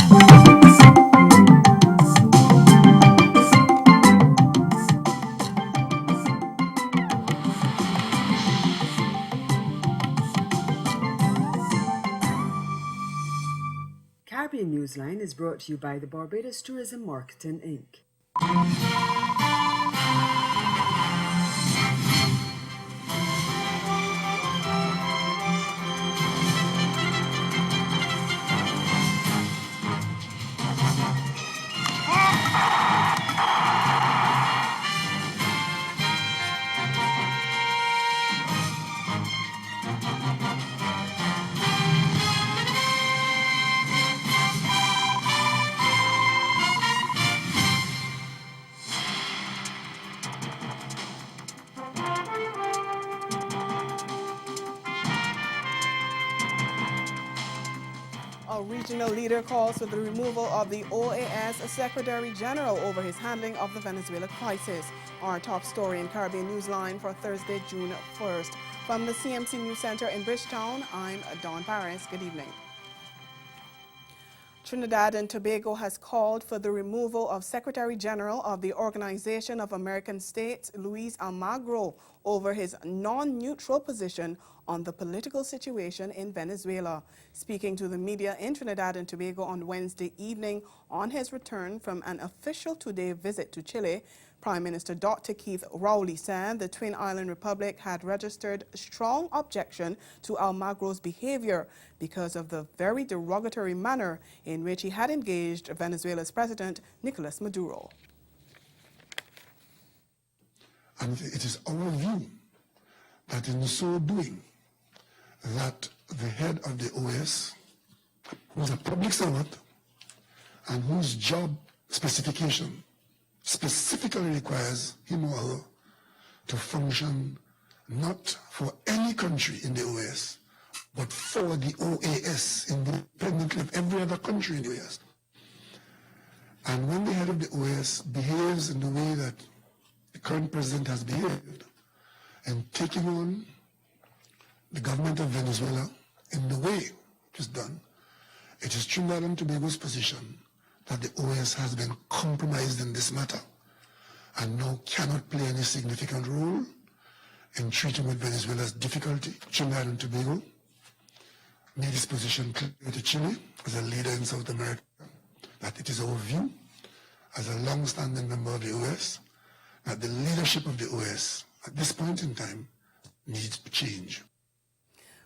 Caribbean Newsline is brought to you by the Barbados Tourism Marketing, Inc. A regional leader calls for the removal of the OAS Secretary General over his handling of the Venezuela crisis. Our top story in Caribbean Newsline for Thursday, June 1st. From the CMC News Center in Bridgetown, I'm Dawn Paris. Good evening. Trinidad and Tobago has called for the removal of Secretary General of the Organization of American States, Luis Almagro, over his non-neutral position on the political situation in Venezuela. Speaking to the media in Trinidad and Tobago on Wednesday evening on his return from an official two-day visit to Chile, Prime Minister Dr. Keith Rowley said the Twin Island Republic had registered strong objection to Almagro's behavior because of the very derogatory manner in which he had engaged Venezuela's President Nicolas Maduro. And it is our view that in so doing, that the head of the OAS, who is a public servant and whose job specification specifically requires him or her to function not for any country in the OAS, but for the OAS, independently of every other country in the OAS. And when the head of the OAS behaves in the way that the current president has behaved, and taking on the government of Venezuela in the way it is done, it is Trinidad and Tobago's position that the OAS has been compromised in this matter and now cannot play any significant role in treating with Venezuela's difficulty. Trinidad and Tobago made its position clear to Chile as a leader in South America that it is our view as a long-standing member of the OAS that the leadership of the OAS at this point in time needs to change.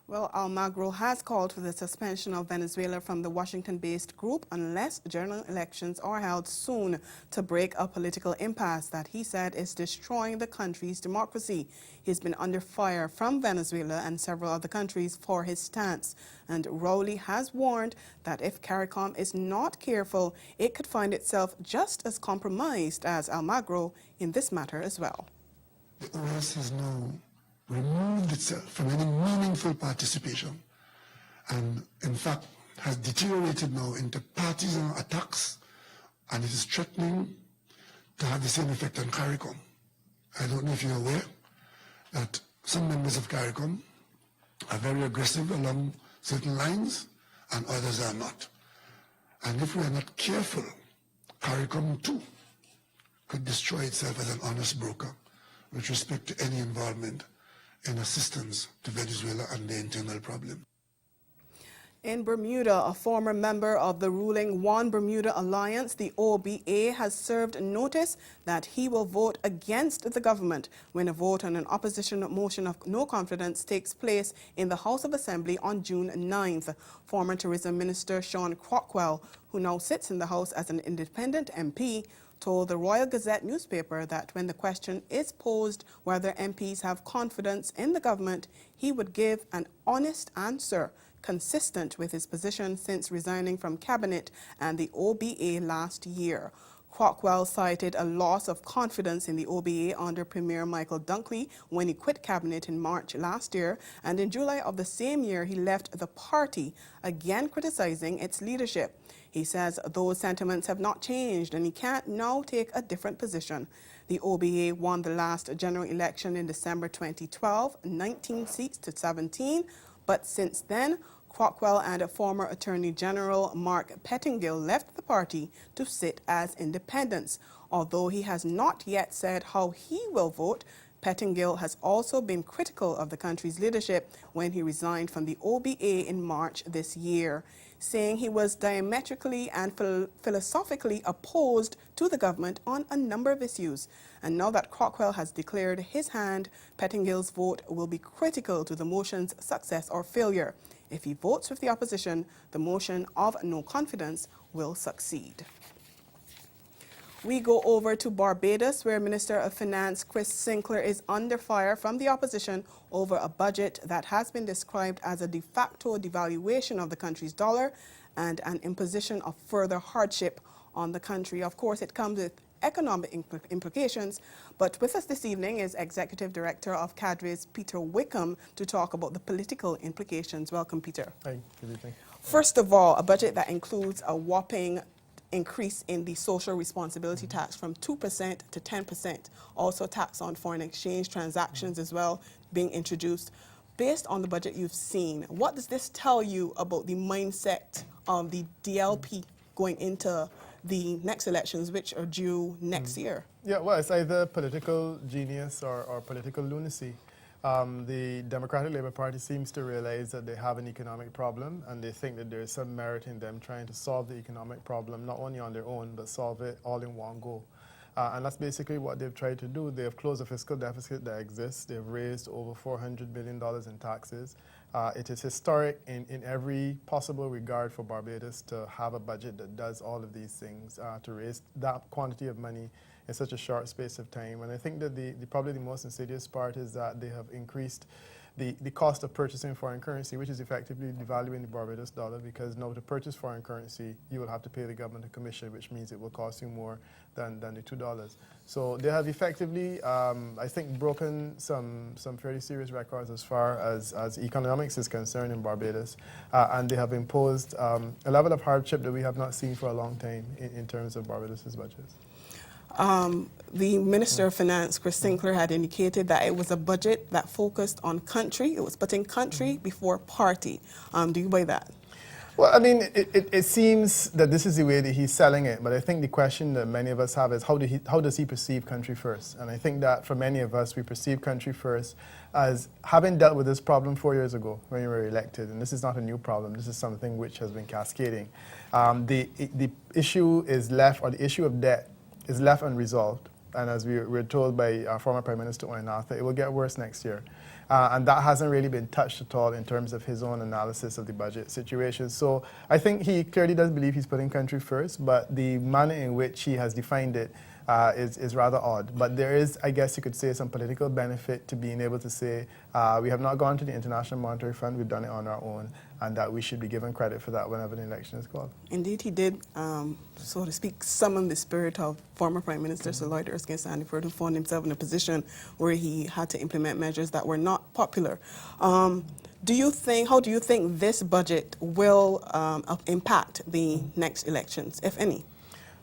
Well, Almagro has called for the suspension of Venezuela from the Washington-based group unless general elections are held soon to break a political impasse that he said is destroying the country's democracy. He's been under fire from Venezuela and several other countries for his stance. And Rowley has warned that if CARICOM is not careful, it could find itself just as compromised as Almagro in this matter as well. The OAS has now removed itself from any meaningful participation and in fact has deteriorated now into partisan attacks, and it is threatening to have the same effect on CARICOM. I don't know if you're aware that some members of CARICOM are very aggressive along certain lines and others are not. And if we are not careful, CARICOM too could destroy itself as an honest broker with respect to any involvement in assistance to Venezuela and the internal problem. In Bermuda, a former member of the ruling One Bermuda Alliance, the OBA, has served notice that he will vote against the government when a vote on an opposition motion of no confidence takes place in the House of Assembly on June 9th. Former Tourism Minister Sean Crockwell, who now sits in the House as an independent MP, told the Royal Gazette newspaper that when the question is posed whether MPs have confidence in the government, he would give an honest answer consistent with his position since resigning from cabinet and the OBA last year. Crockwell cited a loss of confidence in the OBA under Premier Michael Dunkley when he quit cabinet in March last year, and in July of the same year he left the party, again criticizing its leadership. He says those sentiments have not changed and he can't now take a different position. The OBA won the last general election in December 2012, 19 seats to 17, but since then, Crockwell and former Attorney General Mark Pettingill left the party to sit as independents. Although he has not yet said how he will vote, Pettingill has also been critical of the country's leadership when he resigned from the OBA in March this year, saying he was diametrically and philosophically opposed to the government on a number of issues. And now that Crockwell has declared his hand, Pettingill's vote will be critical to the motion's success or failure. If he votes with the opposition, the motion of no confidence will succeed. We go over to Barbados, where Minister of Finance Chris Sinclair is under fire from the opposition over a budget that has been described as a de facto devaluation of the country's dollar and an imposition of further hardship on the country. Of course, it comes with economic implications, but with us this evening is Executive Director of Cadres, Peter Wickham, to talk about the political implications. Welcome, Peter. Hi, good evening. First of all, a budget that includes a whopping increase in the social responsibility tax from 2% to 10%. Also tax on foreign exchange transactions as well being introduced. Based on the budget you've seen, what does this tell you about the mindset of the DLP going into the next elections, which are due next year? Yeah, well, it's either political genius or political lunacy. The Democratic Labour Party seems to realize that they have an economic problem, and they think that there is some merit in them trying to solve the economic problem, not only on their own, but solve it all in one go. And that's basically what they've tried to do. They have closed the fiscal deficit that exists. They've raised over $400 billion in taxes. It is historic in every possible regard for Barbados to have a budget that does all of these things, to raise that quantity of money in such a short space of time. And I think that probably the most insidious part is that they have increased the cost of purchasing foreign currency, which is effectively devaluing the Barbados dollar, because now to purchase foreign currency, you will have to pay the government a commission, which means it will cost you more than the $2. So they have effectively, I think, broken some fairly serious records as far as economics is concerned in Barbados, and they have imposed a level of hardship that we have not seen for a long time in terms of Barbados's budgets. The Minister of Finance, Chris Sinclair, had indicated that it was a budget that focused on country. It was putting country before party. Do you buy that? Well, I mean, it seems that this is the way that he's selling it, but I think the question that many of us have is how does he perceive country first? And I think that for many of us, we perceive country first as having dealt with this problem 4 years ago when you were elected, and this is not a new problem. This is something which has been cascading. The issue is left, or the issue of debt is left unresolved, and as we were told by our former Prime Minister Owen Arthur, it will get worse next year. And that hasn't really been touched at all in terms of his own analysis of the budget situation. So I think he clearly does believe he's putting country first, but the manner in which he has defined it is rather odd. But there is, I guess you could say, some political benefit to being able to say, we have not gone to the International Monetary Fund, we've done it on our own, and that we should be given credit for that whenever the election is called. Indeed, he did, so to speak, summon the spirit of former Prime Minister Sir Lloyd Erskine-Sandiford, who found himself in a position where he had to implement measures that were not popular. How do you think this budget will impact the next elections, if any?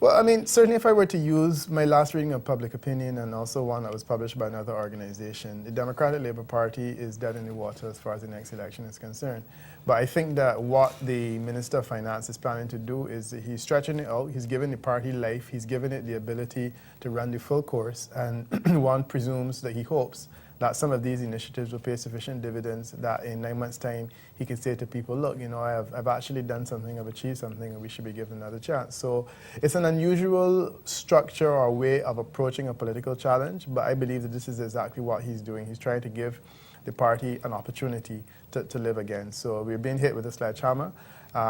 Well, I mean, certainly if I were to use my last reading of Public Opinion and also one that was published by another organization, the Democratic Labour Party is dead in the water as far as the next election is concerned. But I think that what the Minister of Finance is planning to do is he's stretching it out, he's giving the party life, he's giving it the ability to run the full course, and one presumes that he hopes that some of these initiatives will pay sufficient dividends that in 9 months' time he can say to people, look, you know, I've actually done something, I've achieved something, and we should be given another chance. So it's an unusual structure or way of approaching a political challenge, but I believe that this is exactly what he's doing. He's trying to give the party an opportunity to live again. So we're being hit with a sledgehammer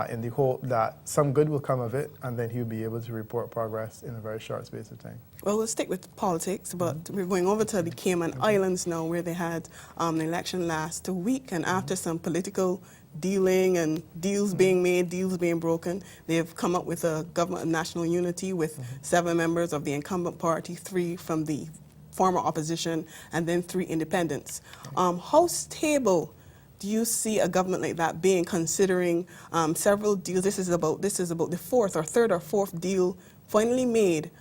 in the hope that some good will come of it, and then he'll be able to report progress in a very short space of time. Well, we'll stick with politics, but we're going over to the Cayman Islands now, where they had an election last week, and after some political dealing and deals being made, deals being broken, they've come up with a government of national unity with 7 members of the incumbent party, 3 from the former opposition, and then 3 independents. How stable do you see a government like that being, considering several deals? This is about the 4th or 3rd or 4th deal finally made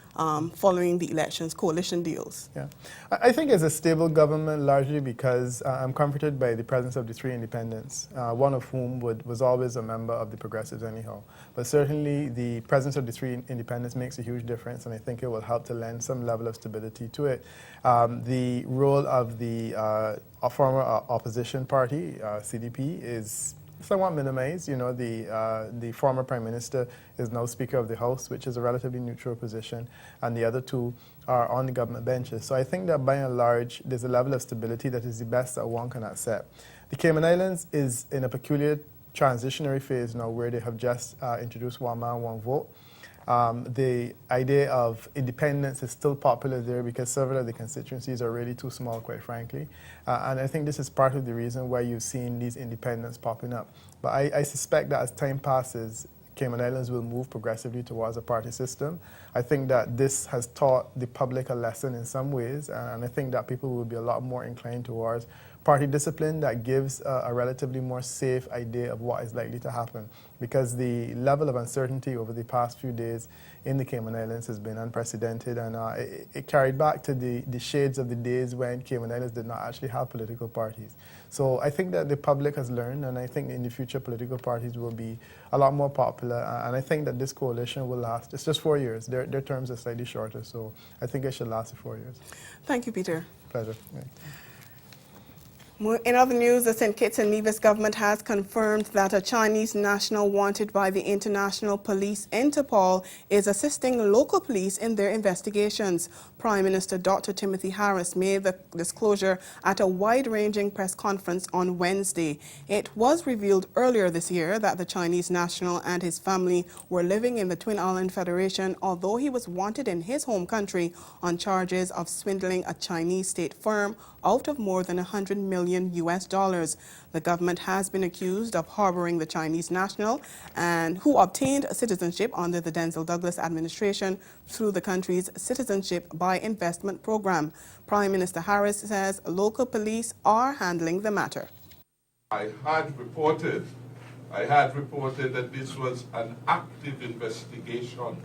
following the elections, coalition deals? Yeah, I think it's a stable government largely because I'm comforted by the presence of the three independents, one of whom was always a member of the Progressives anyhow. But certainly the presence of the three independents makes a huge difference, and I think it will help to lend some level of stability to it. The role of the former opposition party, CDP, is somewhat minimized. You know, the former Prime Minister is now Speaker of the House, which is a relatively neutral position, and the other two are on the government benches. So I think that by and large, there's a level of stability that is the best that one can accept. The Cayman Islands is in a peculiar transitionary phase now where they have just introduced one man, one vote. The idea of independence is still popular there because several of the constituencies are really too small, quite frankly. And I think this is part of the reason why you've seen these independents popping up. But I suspect that as time passes, Cayman Islands will move progressively towards a party system. I think that this has taught the public a lesson in some ways, and I think that people will be a lot more inclined towards party discipline that gives a relatively more safe idea of what is likely to happen, because the level of uncertainty over the past few days in the Cayman Islands has been unprecedented, and it carried back to the shades of the days when Cayman Islands did not actually have political parties. So I think that the public has learned, and I think in the future political parties will be a lot more popular, and I think that this coalition will last. It's just 4 years. Their terms are slightly shorter, so I think it should last for 4 years. Thank you, Peter. Pleasure. Yeah. In other news, the St. Kitts and Nevis government has confirmed that a Chinese national wanted by the International Police Interpol is assisting local police in their investigations. Prime Minister Dr. Timothy Harris made the disclosure at a wide-ranging press conference on Wednesday. It was revealed earlier this year that the Chinese national and his family were living in the Twin Island Federation, although he was wanted in his home country on charges of swindling a Chinese state firm out of more than $100 million US. The government has been accused of harboring the Chinese national and who obtained citizenship under the Denzel Douglas administration through the country's Citizenship by Investment program. Prime Minister Harris says local police are handling the matter. I had reported that this was an active investigation,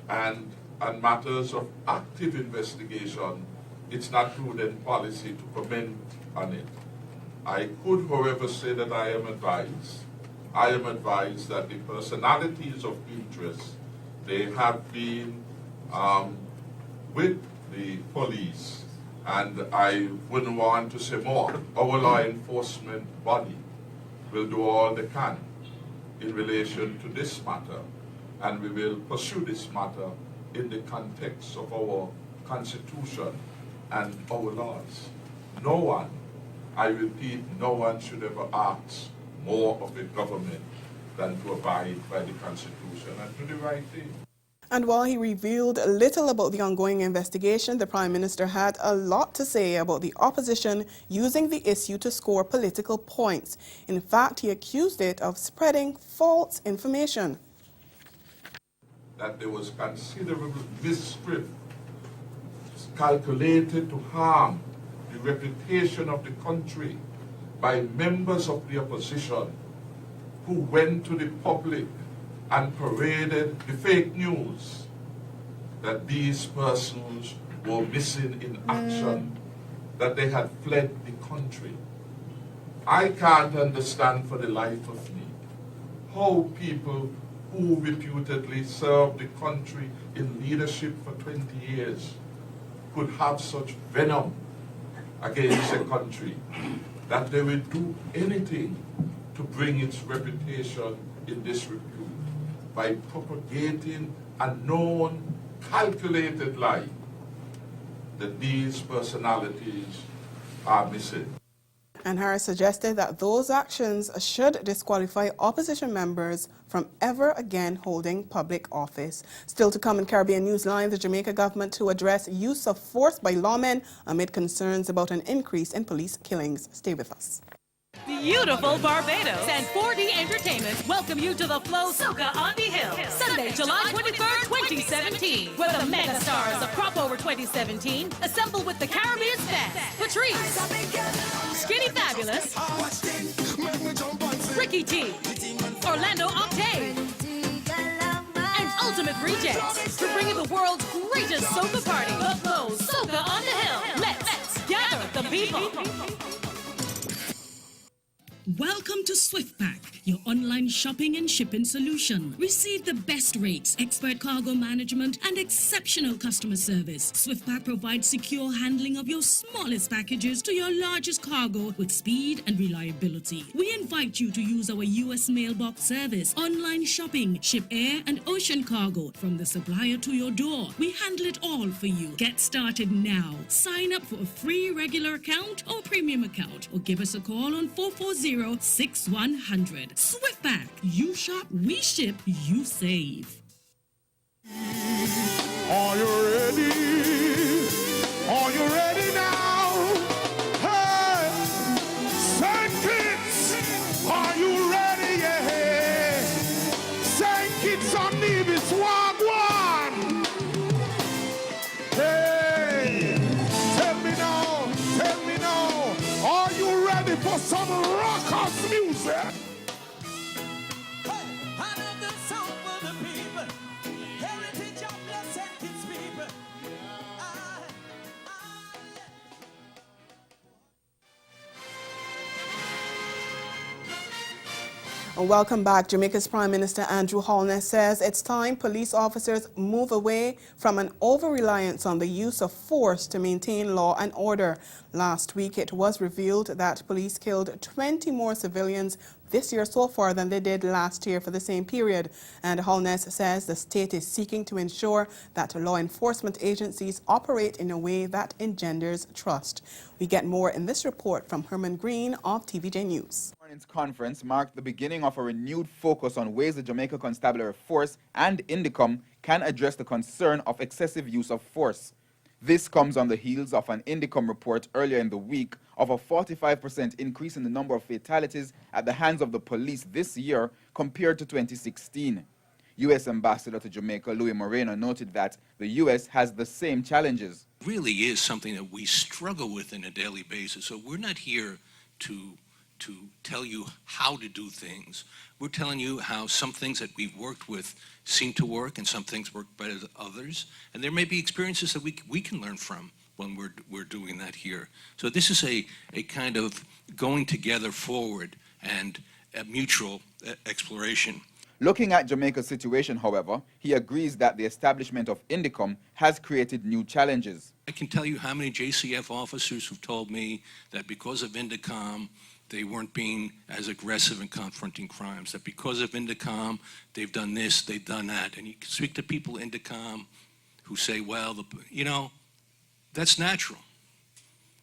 and on matters of active investigation, it's not prudent policy to comment on it. I could, however, say that I am advised that the personalities of interest, they have been with the police, and I wouldn't want to say more. Our law enforcement body will do all they can in relation to this matter, and we will pursue this matter in the context of our Constitution and our laws. No one, I repeat, no one should ever ask more of a government than to abide by the Constitution and do the right thing. And while he revealed little about the ongoing investigation, the Prime Minister had a lot to say about the opposition using the issue to score political points. In fact, he accused it of spreading false information. That there was considerable mischief calculated to harm the reputation of the country by members of the opposition who went to the public and paraded the fake news that these persons were missing in action, that they had fled the country. I can't understand for the life of me how people who reputedly served the country in leadership for 20 years could have such venom against a country that they will do anything to bring its reputation in disrepute by propagating a known, calculated lie that these personalities are missing. And Harris suggested that those actions should disqualify opposition members from ever again holding public office. Still to come in Caribbean Newsline, the Jamaica government to address use of force by lawmen amid concerns about an increase in police killings. Stay with us. Beautiful Barbados and 4D Entertainment welcome you to the Flow Soca on the Hill, Sunday, July 23rd, 2017, where the mega stars of Crop Over 2017 assemble with the Caribbean Fest, Patrice, Skinny Fabulous, Ricky T, Orlando Octave, and ultimate rejects for bringing the world's greatest soca party, the Flow Soca on the Hill. Let's gather the people. Welcome to SwiftPack, your online shopping and shipping solution. Receive the best rates, expert cargo management, and exceptional customer service. SwiftPack provides secure handling of your smallest packages to your largest cargo with speed and reliability. We invite you to use our U.S. mailbox service, online shopping, ship air and ocean cargo from the supplier to your door. We handle it all for you. Get started now. Sign up for a free regular account or premium account, or give us a call on 440-6100. SwiftPack. You shop, we ship, you save. Are you ready? Are you ready now? Hey, Saint Kitts, are you ready? Yeah. Saint Kitts on Nevis, Wagwan. Hey, tell me now, are you ready for some rockers music? Welcome back. Jamaica's Prime Minister Andrew Holness says it's time police officers move away from an over-reliance on the use of force to maintain law and order. Last week, it was revealed that police killed 20 more civilians this year so far than they did last year for the same period. And Holness says the state is seeking to ensure that law enforcement agencies operate in a way that engenders trust. We get more in this report from Herman Green of TVJ News. This morning's conference marked the beginning of a renewed focus on ways the Jamaica Constabulary Force and INDECOM can address the concern of excessive use of force. This comes on the heels of an INDECOM report earlier in the week of a 45% increase in the number of fatalities at the hands of the police this year compared to 2016. U.S. Ambassador to Jamaica, Louis Moreno, noted that the U.S. has the same challenges. It really is something that we struggle with on a daily basis. So we're not here to tell you how to do things. We're telling you how some things that we've worked with seem to work and some things work better than others. And there may be experiences that we can learn from when we're doing that here. So this is a kind of going together forward and a mutual exploration. Looking at Jamaica's situation, however, he agrees that the establishment of INDECOM has created new challenges. I can tell you how many JCF officers who've told me that because of INDECOM, they weren't being as aggressive in confronting crimes, that because of INDECOM, they've done this, they've done that. And you can speak to people in INDECOM who say, well, that's natural.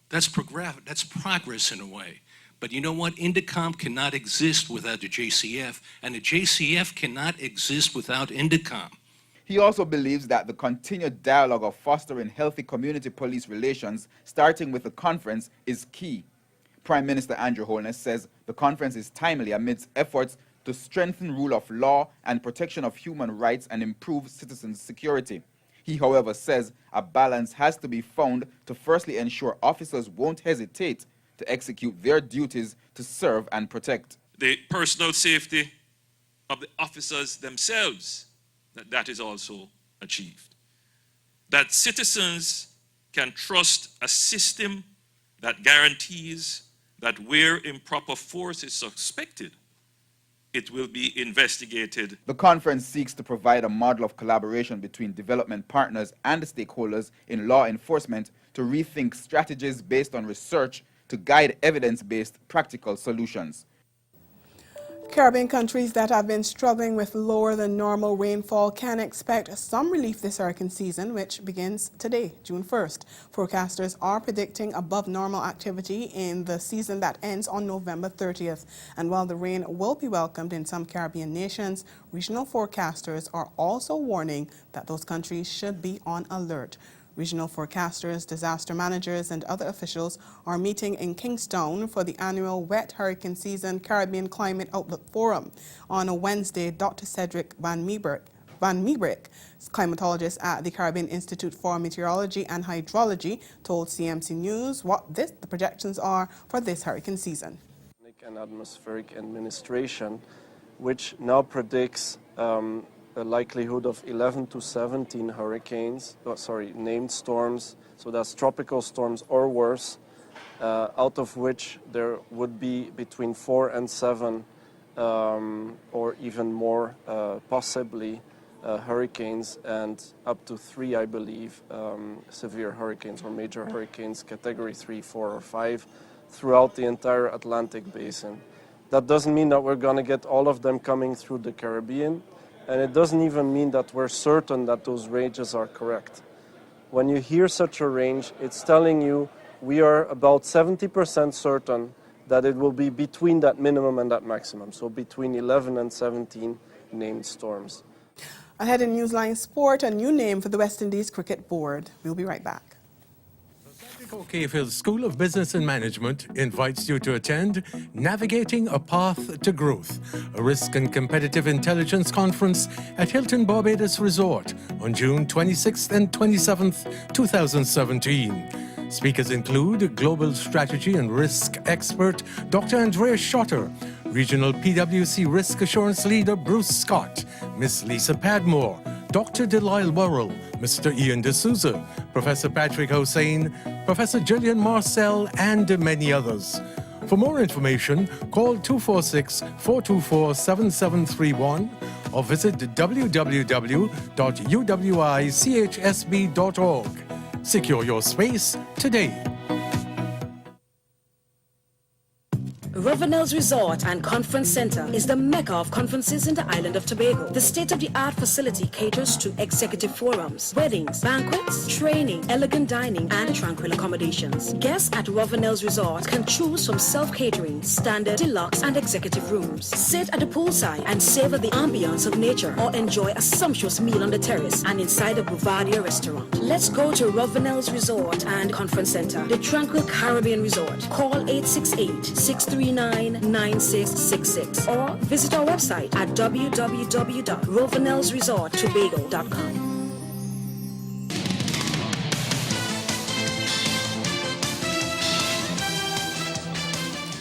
That's progress in a way. But you know what? INDECOM cannot exist without the JCF, and the JCF cannot exist without INDECOM. He also believes that the continued dialogue of fostering healthy community police relations, starting with the conference, is key. Prime Minister Andrew Holness says the conference is timely amidst efforts to strengthen rule of law and protection of human rights and improve citizens' security. He, however, says a balance has to be found to firstly ensure officers won't hesitate to execute their duties to serve and protect. The personal safety of the officers themselves, that is also achieved. That citizens can trust a system that guarantees that where improper force is suspected, it will be investigated. The conference seeks to provide a model of collaboration between development partners and stakeholders in law enforcement to rethink strategies based on research to guide evidence-based practical solutions. Caribbean countries that have been struggling with lower than normal rainfall can expect some relief this hurricane season, which begins today, June 1st. Forecasters are predicting above normal activity in the season that ends on November 30th. And while the rain will be welcomed in some Caribbean nations, regional forecasters are also warning that those countries should be on alert. Regional forecasters, disaster managers, and other officials are meeting in Kingstown for the annual Wet Hurricane Season Caribbean Climate Outlook Forum. On a Wednesday, Dr. Cedric Van Meebrick, climatologist at the Caribbean Institute for Meteorology and Hydrology, told CMC News what the projections are for this hurricane season. And Atmospheric Administration, which now predicts a likelihood of 11 to 17 hurricanes, named storms, so that's tropical storms or worse, out of which there would be between 4 and 7 or even more possibly hurricanes, and up to 3, I believe, severe hurricanes or major hurricanes, category 3, 4, or 5, throughout the entire Atlantic basin. That doesn't mean that we're going to get all of them coming through the Caribbean, and it doesn't even mean that we're certain that those ranges are correct. When you hear such a range, it's telling you we are about 70% certain that it will be between that minimum and that maximum, so between 11 and 17 named storms. Ahead in Newsline Sport, a new name for the West Indies Cricket Board. We'll be right back. O'Keefe's School of Business and Management invites you to attend Navigating a Path to Growth, a risk and competitive intelligence conference at Hilton Barbados Resort on June 26th and 27th, 2017. Speakers include Global Strategy and Risk expert Dr. Andrea Schotter, Regional PwC Risk Assurance Leader Bruce Scott, Miss Lisa Padmore, Dr. Delisle Worrell, Mr. Ian D'Souza, Professor Patrick Hossain, Professor Gillian Marcel, and many others. For more information, call 246-424-7731 or visit www.uwichsb.org. Secure your space today. Ravenel's Resort and Conference Center is the mecca of conferences in the island of Tobago. The state-of-the-art facility caters to executive forums, weddings, banquets, training, elegant dining, and tranquil accommodations. Guests at Ravenel's Resort can choose from self-catering, standard, deluxe, and executive rooms. Sit at the poolside and savor the ambience of nature, or enjoy a sumptuous meal on the terrace and inside a Bouvardia restaurant. Let's go to Ravenel's Resort and Conference Center, the tranquil Caribbean Resort. Call 868-639-9666 or visit our website at www.rovenelsresorttobago.com.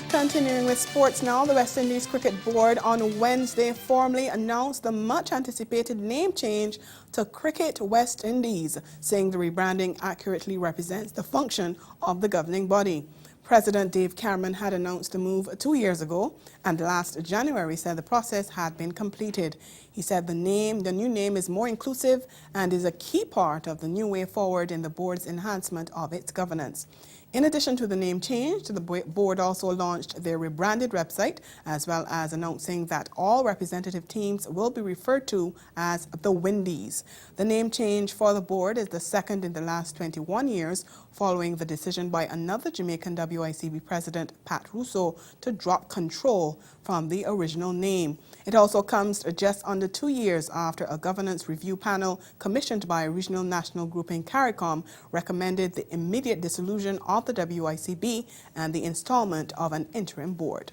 Continuing with sports now, the West Indies Cricket Board on Wednesday formally announced the much-anticipated name change to Cricket West Indies, saying the rebranding accurately represents the function of the governing body. President Dave Cameron had announced the move 2 years ago, and last January said the process had been completed. He said the new name is more inclusive and is a key part of the new way forward in the board's enhancement of its governance. In addition to the name change, the board also launched their rebranded website, as well as announcing that all representative teams will be referred to as the Windies. The name change for the board is the second in the last 21 years, following the decision by another Jamaican WICB president, Pat Russo, to drop control from the original name. It also comes just under 2 years after a governance review panel commissioned by Regional National Grouping CARICOM recommended the immediate dissolution of the WICB and the installment of an interim board.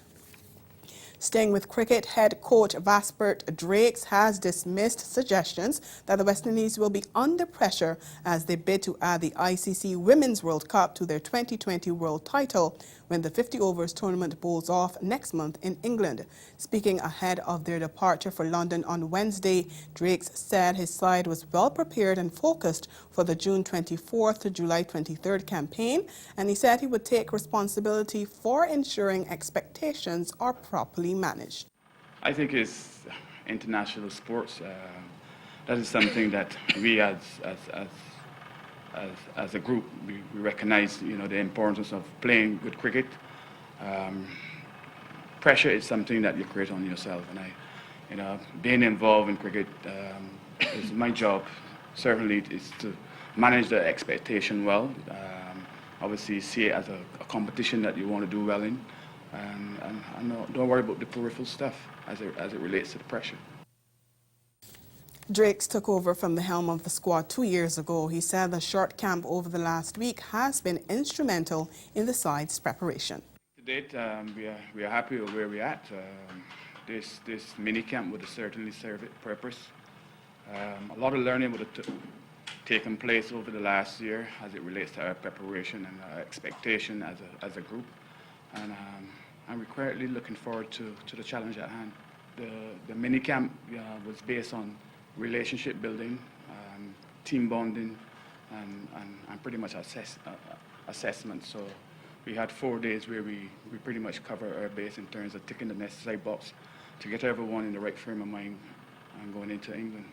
Staying with cricket, head coach Vaspert Drakes has dismissed suggestions that the West Indies will be under pressure as they bid to add the ICC Women's World Cup to their 2020 world title when the 50 overs tournament bowls off next month in England. Speaking ahead of their departure for London on Wednesday, Drakes said his side was well prepared and focused for the June 24th to July 23rd campaign, and he said he would take responsibility for ensuring expectations are properly managed. I think it's international sports. That is something that we as a group, we recognize, the importance of playing good cricket. Pressure is something that you create on yourself, and being involved in cricket is my job. Certainly, is to manage the expectation well. Obviously, see it as a competition that you want to do well in, and don't worry about the peripheral stuff as it relates to the pressure. Drakes took over from the helm of the squad 2 years ago. He said the short camp over the last week has been instrumental in the side's preparation. To date, we are happy with where we're at. This mini camp would have certainly served its purpose. A lot of learning would have taken place over the last year as it relates to our preparation and our expectation as a group. And we're currently looking forward to the challenge at hand. The mini camp was based on relationship building, team bonding, and pretty much assessment. So we had 4 days where we pretty much cover our base in terms of ticking the necessary box to get everyone in the right frame of mind and going into England.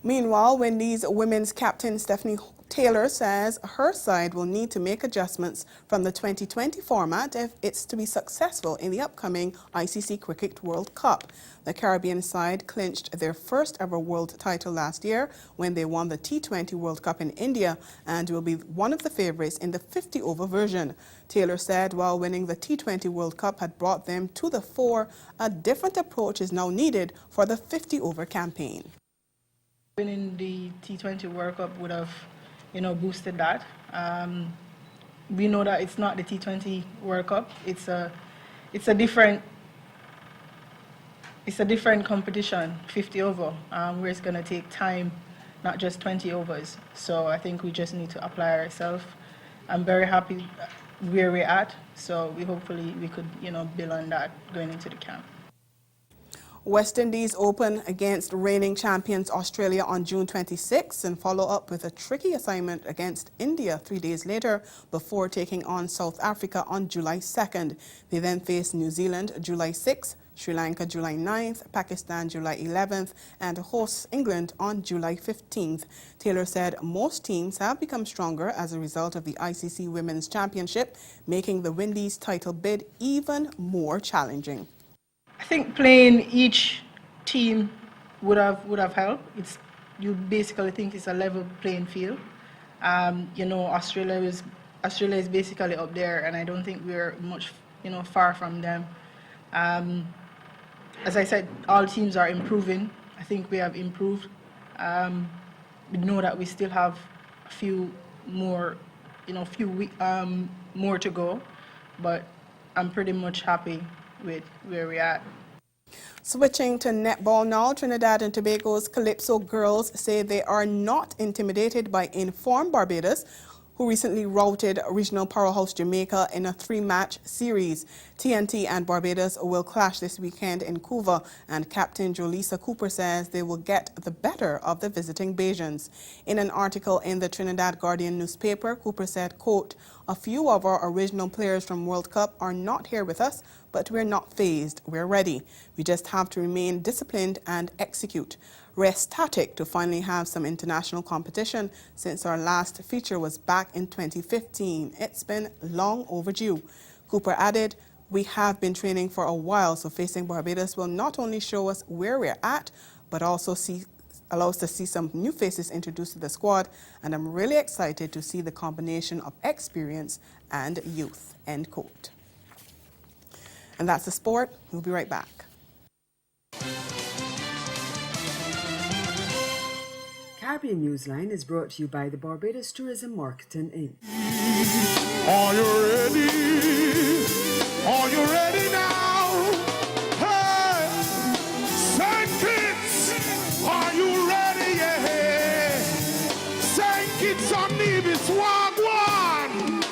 Meanwhile, Wendy's women's captain Stephanie Taylor says her side will need to make adjustments from the 2020 format if it's to be successful in the upcoming ICC Cricket World Cup. The Caribbean side clinched their first ever world title last year when they won the T20 World Cup in India and will be one of the favourites in the 50-over version. Taylor said while winning the T20 World Cup had brought them to the fore, a different approach is now needed for the 50-over campaign. Winning the T20 World Cup would have, boosted that. We know that it's not the T20 World Cup. It's a different competition, 50 over, where it's going to take time, not just 20 overs. So I think we just need to apply ourselves. I'm very happy where we're at. So hopefully we could, build on that going into the camp. West Indies open against reigning champions Australia on June 26 and follow up with a tricky assignment against India 3 days later before taking on South Africa on July 2nd. They then face New Zealand July 6th, Sri Lanka July 9th, Pakistan July 11th, and hosts England on July 15th. Taylor said most teams have become stronger as a result of the ICC Women's Championship, making the Windies title bid even more challenging. I think playing each team would have helped. You basically think it's a level playing field. Australia is basically up there, and I don't think we're much far from them. As I said, all teams are improving. I think we have improved. We know that we still have a few more, more to go, but I'm pretty much happy with where we're at. Switching to netball now, Trinidad and Tobago's Calypso girls say they are not intimidated by informed Barbados, who recently routed regional powerhouse Jamaica in a 3-match series. TNT and Barbados will clash this weekend in Couva, and Captain Jolisa Cooper says they will get the better of the visiting Bajans. In an article in the Trinidad Guardian newspaper, Cooper said, quote, "A few of our original players from World Cup are not here with us, but we're not phased. We're ready. We just have to remain disciplined and execute. We're ecstatic to finally have some international competition since our last feature was back in 2015. It's been long overdue." Cooper added, "We have been training for a while, so facing Barbados will not only show us where we're at, but also allow us to see some new faces introduced to the squad, and I'm really excited to see the combination of experience and youth," end quote. And that's the sport. We'll be right back. Caribbean Newsline is brought to you by the Barbados Tourism Marketing Inc. Are you ready? Are you ready now? Hey! Saint Kitts! Are you ready? Yeah! Saint Kitts on Nevis Wagwan!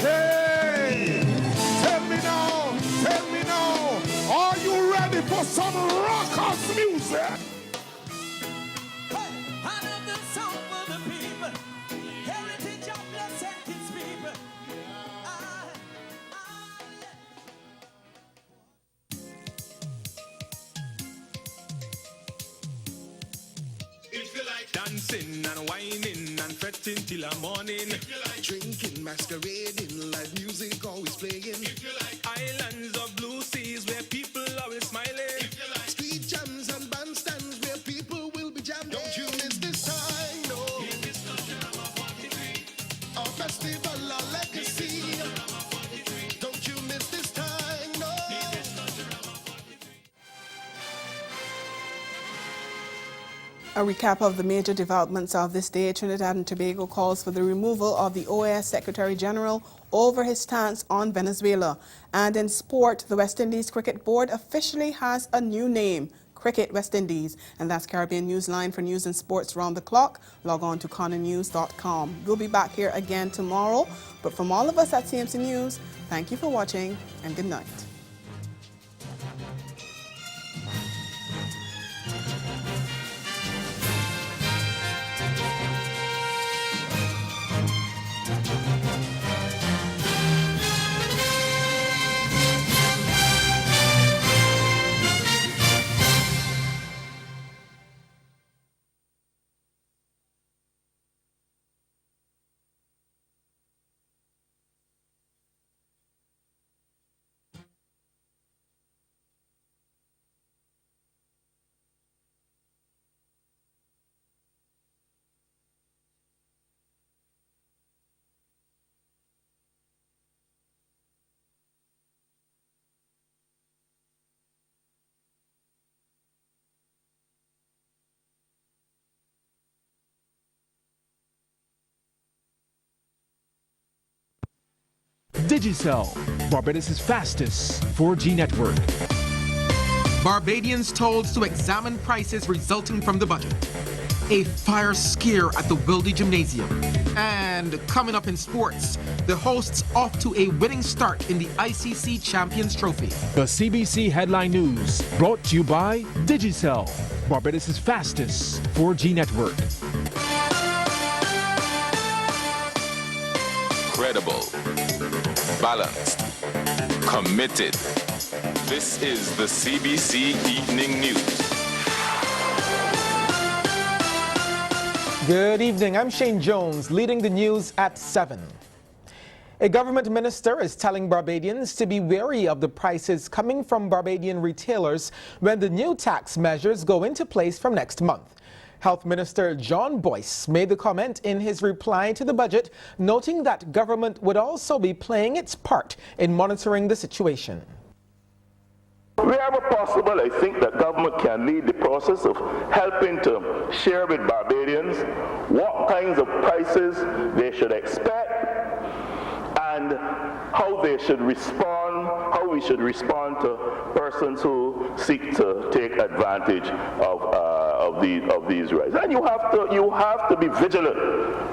Hey! Tell me now, are you ready for some rockers music? Dancing and whining and fretting till the morning. Drinking, masquerading, live music always playing. Islands of blue seas where people always smiling. Street jams and bandstands where people will be jamming. Don't you miss this time, no. Our festival, our legacy. Don't you miss this time, no. A recap of the major developments of this day. Trinidad and Tobago calls for the removal of the OAS Secretary General over his stance on Venezuela. And in sport, the West Indies Cricket Board officially has a new name, Cricket West Indies. And that's Caribbean Newsline. For news and sports round the clock, log on to ConnorNews.com. We'll be back here again tomorrow. But from all of us at CMC News, thank you for watching and good night. Digicel, Barbados' fastest 4G network. Barbadians told to examine prices resulting from the budget. A fire scare at the Wildy Gymnasium. And coming up in sports, the hosts off to a winning start in the ICC Champions Trophy. The CBC Headline News, brought to you by Digicel, Barbados' fastest 4G network. Credible, balanced, committed. This is the CBC Evening News. Good evening, I'm Shane Jones, leading the news at 7. A government minister is telling Barbadians to be wary of the prices coming from Barbadian retailers when the new tax measures go into place from next month. Health Minister John Boyce made the comment in his reply to the budget, noting that government would also be playing its part in monitoring the situation. Wherever possible, I think that government can lead the process of helping to share with Barbadians what kinds of prices they should expect and how they should respond, how we should respond to persons who seek to take advantage of these rights. And you have to be vigilant,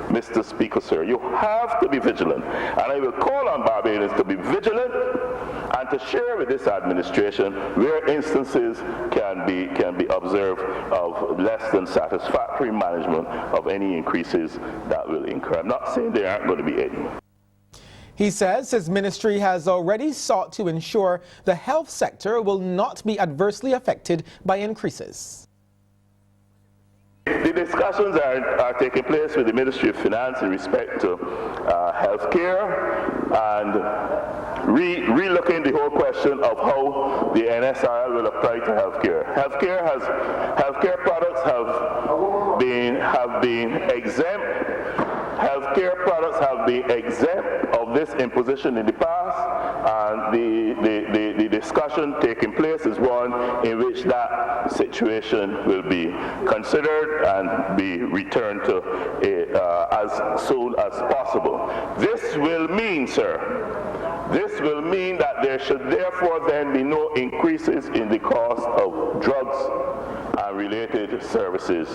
Mr. Speaker, sir. You have to be vigilant. And I will call on Barbadians to be vigilant and to share with this administration where instances can be observed of less than satisfactory management of any increases that will incur. I'm not saying there aren't going to be any. He says his ministry has already sought to ensure the health sector will not be adversely affected by increases. The discussions are taking place with the Ministry of Finance in respect to healthcare and relooking the whole question of how the NSRL will apply to healthcare. Healthcare products have been exempt. Healthcare products have been exempt of this imposition in the past, and the discussion taking place is one in which that situation will be considered and be returned to as soon as possible. This will mean, sir, this will mean that there should therefore then be no increases in the cost of drugs and related services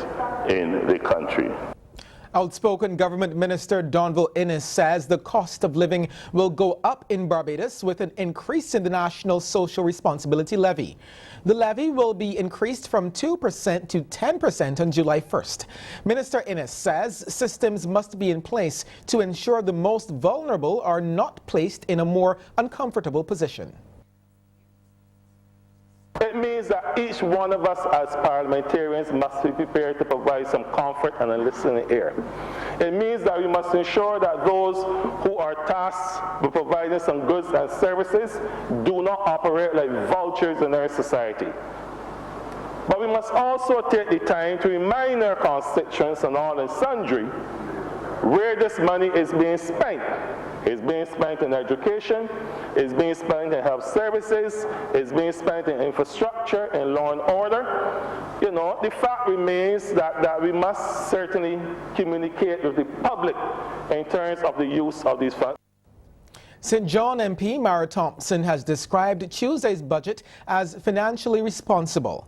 in the country. Outspoken Government Minister Donville Innes says the cost of living will go up in Barbados with an increase in the National Social Responsibility Levy. The levy will be increased from 2% to 10% on July 1st. Minister Innes says systems must be in place to ensure the most vulnerable are not placed in a more uncomfortable position. It means that each one of us as parliamentarians must be prepared to provide some comfort and a listening ear. It means that we must ensure that those who are tasked with providing some goods and services do not operate like vultures in our society. But we must also take the time to remind our constituents and all and sundry where this money is being spent. It's being spent in education, it's being spent in health services, it's being spent in infrastructure, in law and order. You know, the fact remains that we must certainly communicate with the public in terms of the use of these funds. St. John MP Mara Thompson has described Tuesday's budget as financially responsible.